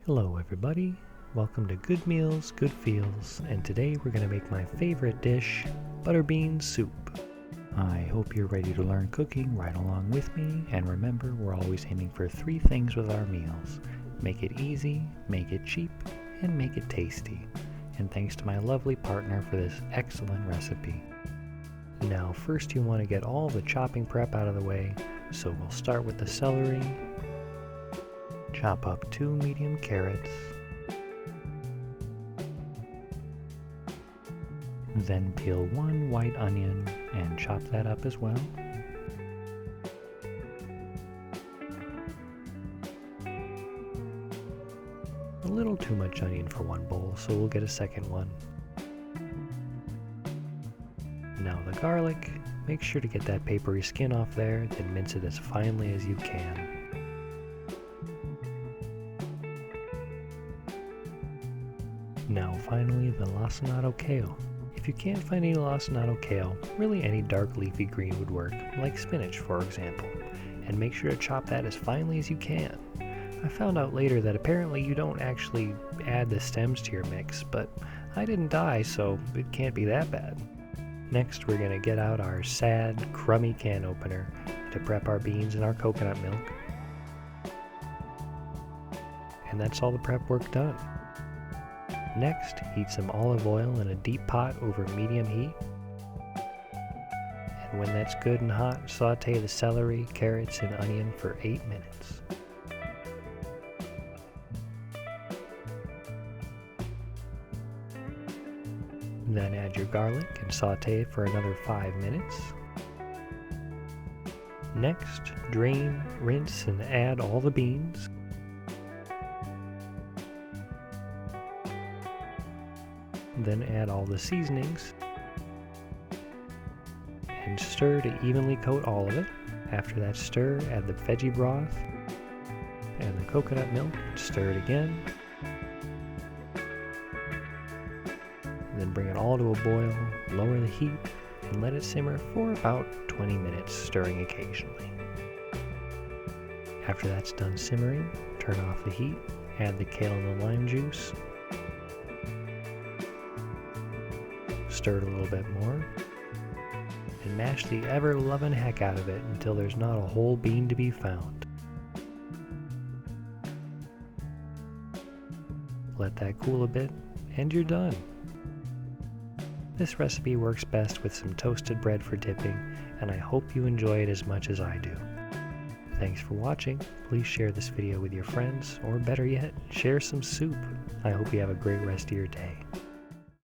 Hello everybody, welcome to Good Meals, Good Feels, and today we're going to make my favorite dish, butter bean soup. I hope you're ready to learn cooking right along with me, and remember we're always aiming for 3 things with our meals. Make it easy, make it cheap, and make it tasty. And thanks to my lovely partner for this excellent recipe. Now first you want to get all the chopping prep out of the way, so we'll start with the celery. Chop up 2 medium carrots, then peel 1 white onion and chop that up as well. A little too much onion for one bowl, so we'll get a second one. Now the garlic, make sure to get that papery skin off there, then mince it as finely as you can. Now finally the lacinato kale. If you can't find any lacinato kale, really any dark leafy green would work, like spinach for example, and make sure to chop that as finely as you can. I found out later that apparently you don't actually add the stems to your mix, but I didn't die, so it can't be that bad. Next we're going to get out our sad, crummy can opener to prep our beans and our coconut milk. And that's all the prep work done. Next, heat some olive oil in a deep pot over medium heat. And when that's good and hot, sautee the celery, carrots, and onion for 8 minutes. Then add your garlic and sautee for another 5 minutes. Next, drain, rinse, and add all the beans. Then add all the seasonings and stir to evenly coat all of it. After that stir, add the veggie broth and the coconut milk, stir it again. Then bring it all to a boil, lower the heat, and let it simmer for about 20 minutes, stirring occasionally. After that's done simmering, turn off the heat, add the kale and the lime juice, stir it a little bit more, and mash the ever-loving heck out of it until there's not a whole bean to be found. Let that cool a bit, and you're done. This recipe works best with some toasted bread for dipping, and I hope you enjoy it as much as I do. Thanks for watching. Please share this video with your friends, or better yet, share some soup. I hope you have a great rest of your day.